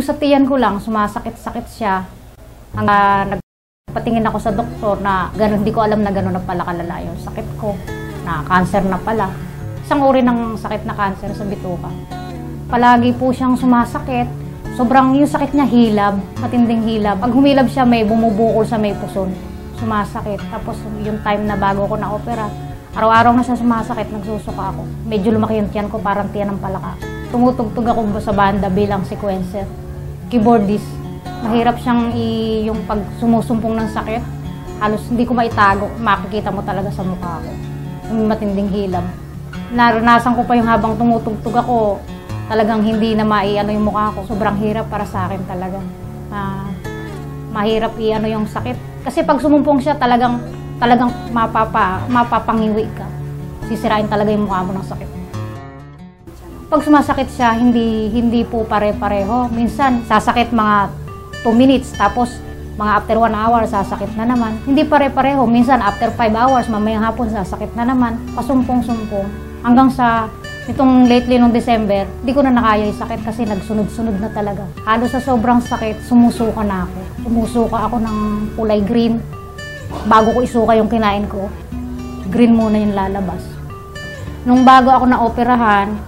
Yung sa tiyan ko lang, sumasakit-sakit siya. Nagpatingin ako sa doktor na gano'n, hindi ko alam na gano'n na pala kalala yung sakit ko. Na cancer na pala. Isang uri ng sakit na cancer sa bituka. Palagi po siyang sumasakit. Sobrang yung sakit niya hilab, matinding hilab. Pag humilab siya, may bumubukol sa may puson. Sumasakit. Tapos yung time na bago ko na-opera, araw-araw na siya sumasakit, nagsusuka ako. Medyo lumaki yung tiyan ko, parang tiyan ng palaka. Tumutugtog ako sa banda bilang sequencer. Keyboardist. Mahirap siyang yung pag sumusumpong ng sakit, halos hindi ko maitago. Makikita mo talaga sa mukha ko. Yung matinding hilab. Naranasan ko pa yung habang tumutugtog ako, talagang hindi na maiano yung mukha ko. Sobrang hirap para sa akin talaga. Mahirap iano yung sakit. Kasi pag sumumpong siya, talagang mapapangiwi ka. Sisirain talaga yung mukha mo ng sakit. Pag sumasakit siya, hindi po pare-pareho. Minsan, sasakit mga 2 minutes, tapos mga after 1 hour, sasakit na naman. Hindi pare-pareho. Minsan, after 5 hours, mamayang hapon, sasakit na naman. Pasumpong-sumpong. Hanggang sa itong lately nung December, hindi ko na nakaya yung sakit kasi nagsunod-sunod na talaga. Halos sa sobrang sakit, sumusuka na ako. Sumusuka ako ng kulay green. Bago ko isuka yung kinain ko, green muna yung lalabas. Nung bago ako na-operahan,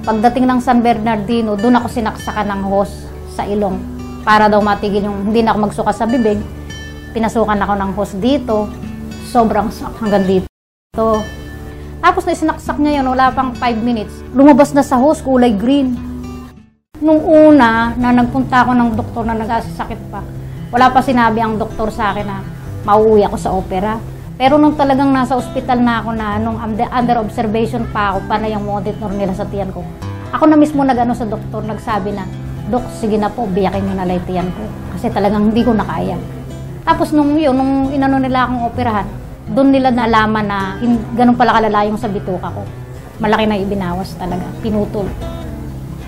pagdating ng San Bernardino, doon ako sinaksakan ng hose sa ilong. Para daw matigil yung hindi na ako magsuka sa bibig. Pinasukan ako ng hose dito. Sobrang hanggang dito. Tapos na isinaksak niya yun, wala pang 5 minutes. Lumabas na sa hose, kulay green. Nung una, na nagpunta ako ng doktor na nag-asasakit pa, wala pa sinabi ang doktor sa akin na mauuwi ako sa opera. Pero nung talagang nasa ospital na ako na, nung under observation pa ako, panay ang monitor nila sa tiyan ko. Ako na mismo nag-ano sa doktor, nagsabi na, Dok, sige na po, biyakin nyo na lang tiyan ko. Kasi talagang hindi ko nakaya. Tapos nung inano nila akong operahan, doon nila nalaman na ganun pala kalala yung sa bituka ko. Malaki na ibinawas talaga. Pinutol.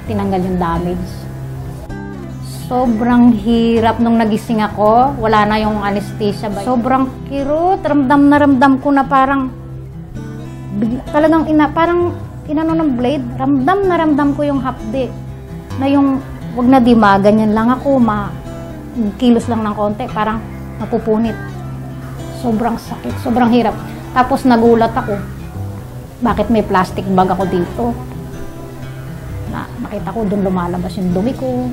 Tinanggal yung damage. Sobrang hirap nung nagising ako. Wala na yung anesthesia. Sobrang kirot. Ramdam na ramdam ko na parang talagang parang inano ng blade. Ramdam na ramdam ko yung hapde. Na yung wag na dima, ganyan lang ako. Kilos lang ng konti. Parang napupunit. Sobrang sakit, sobrang hirap. Tapos nagulat ako, bakit may plastic bag ako dito? Nakita ko doon lumalabas yung dumi ko.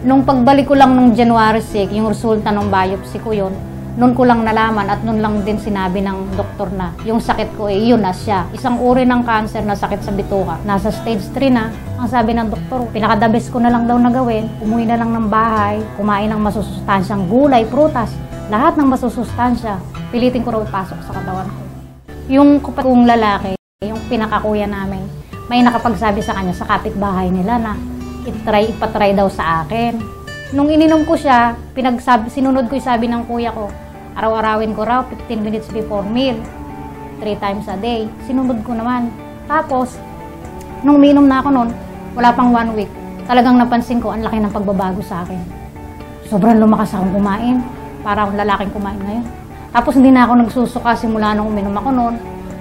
Nung pagbalik ko lang nung January 6, yung resulta ng biopsy ko yun, noon ko lang nalaman at noon lang din sinabi ng doktor na yung sakit ko yun na siya. Isang uri ng cancer na sakit sa bituka. Nasa stage 3 na. Ang sabi ng doktor, pinaka-the-best ko na lang daw na gawin, umuwi na lang ng bahay, kumain ng masusustansyang gulay, prutas, lahat ng masusustansya, pilitin ko raw ipasok sa katawan ko. Yung kapatid kong lalaki, yung pinakakuya namin, may nakapagsabi sa kanya sa kapitbahay nila na ipatry daw sa akin. Nung ininom ko siya, sinunod ko yung sabi ng kuya ko, araw-arawin ko raw 15 minutes before meal, 3 times a day. Sinunod ko naman. Tapos, nung uminom na ako noon, wala pang 1 week, talagang napansin ko, ang laki ng pagbabago sa akin. Sobrang lumakas akong kumain, para akong lalaking kumain ngayon. Tapos hindi na ako nagsusuka simula nung uminom ako noon,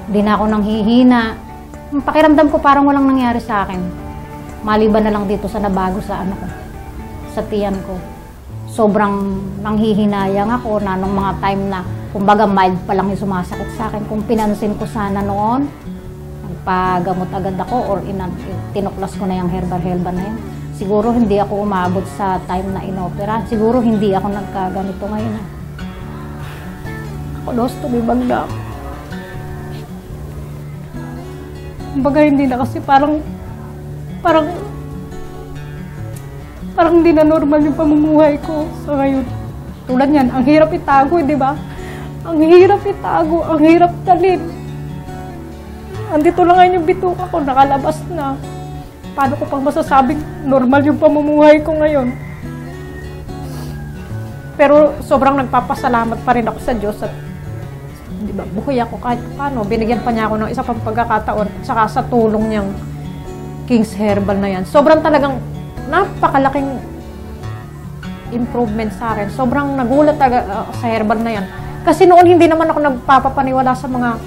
hindi na ako nanghihina. Ang pakiramdam ko parang walang nangyari sa akin. Maliban na lang dito sa nabago sa sa tiyan ko. Sobrang nanghihinayang ako na nung mga time na, kumbaga mild pa lang yung sumasakit sa akin. Kung pinansin ko sana noon, nagpagamot agad ako or tinuklas ko na yung herbal na yun. Siguro hindi ako umabot sa time na inopera. Siguro hindi ako nagkaganito ngayon. Ako lost to be bagla. Kumbaga hindi na kasi parang hindi na normal yung pamumuhay ko sa ngayon. Tulad yan, ang hirap itago, di ba? Ang hirap itago, ang hirap dalhin. Andito lang ngayon yung bituka ko, nakalabas na. Paano ko pang masasabing normal yung pamumuhay ko ngayon? Pero sobrang nagpapasalamat pa rin ako sa Diyos at di ba, buhay ako kahit paano. Binigyan pa niya ako ng isa pang pagkakataon at saka sa tulong niyang King's Herbal na yan. Sobrang talagang napakalaking improvement sa akin. Sobrang nagulat sa herbal na yan. Kasi noon hindi naman ako nagpapapaniwala sa mga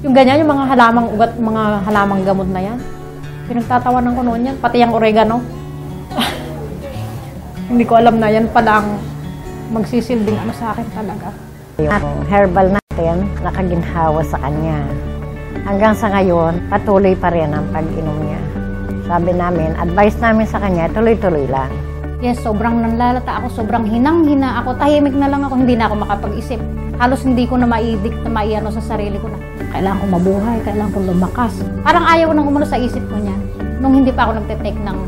yung ganyan, yung mga halamang ugat, mga halamang gamot na yan. Pinagtatawanan ko noon yan, pati yung oregano. Hindi ko alam na yan pala ang magsisilbing ano sa akin talaga. Yung herbal natin, nakaginhawa sa kanya. Hanggang sa ngayon, patuloy pa rin ang pag-inom niya. Sabi namin, advice namin sa kanya, tuloy-tuloy lang. Yes, sobrang nanlalata ako, sobrang hinang-hina ako, tahimik na lang ako, hindi na ako makapag-isip. Halos hindi ko na maidik na maiano sa sarili ko na kailangan ko mabuhay, kailangan ko lumakas. Parang ayaw nang umulo sa isip ko niyan. Nung hindi pa ako nagte-take ng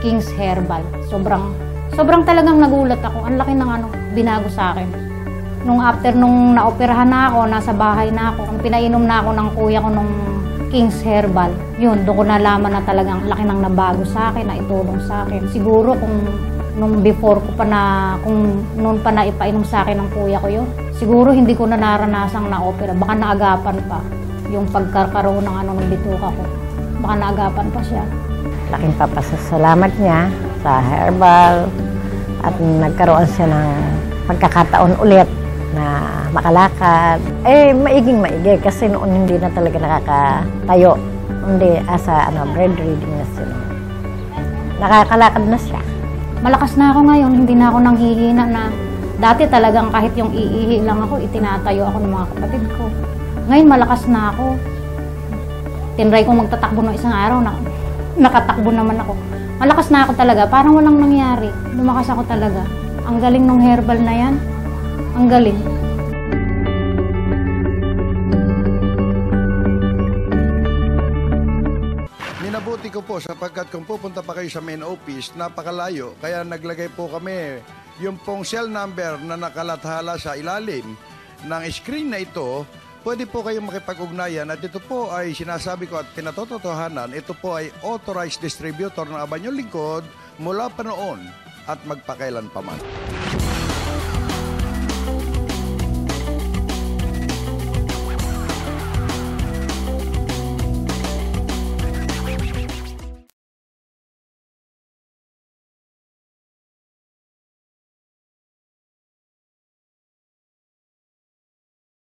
King's Herbal, sobrang talagang nagulat ako. Ang laki ng binago sa akin. Nung after nung naoperahan na ako, nasa bahay na ako, ang pinainom na ako ng kuya ko nung King's Herbal, yun, doon ko nalaman na talagang laki ng nabago sa akin, na itulong sa akin. Siguro kung nung before ko pa na, kung noon pa na ipainom sa akin ng kuya ko yun, siguro hindi ko na naranasang na-opera. Baka naagapan pa yung pagkakaroon ng ng bituka ko. Baka naagapan pa siya. Laking papasasalamat niya sa herbal at nagkaroon siya ng pagkakataon ulit na makalakad. Maiging-maigi kasi noon hindi na talaga nakakatayo. Hindi, asa bread-reading na sila. Nakakalakad na siya. Malakas na ako ngayon, hindi na ako nanghihina na dati talagang kahit yung iihi lang ako, itinatayo ako ng mga kapatid ko. Ngayon malakas na ako. Tinry ko magtatakbo ng isang araw, nakatakbo naman ako. Malakas na ako talaga, parang walang nangyari. Lumakas ako talaga. Ang galing ng herbal na yan. Ang galing. Minabuti ko po sapagkat kung pupunta pa kayo sa main office, napakalayo. Kaya naglagay po kami yung pong cell number na nakalathala sa ilalim ng screen na ito. Pwede po kayong makipag-ugnayan at ito po ay sinasabi ko at pinatotohanan, ito po ay authorized distributor ng Abanyong Lingkod mula pa noon at magpakailan pa man.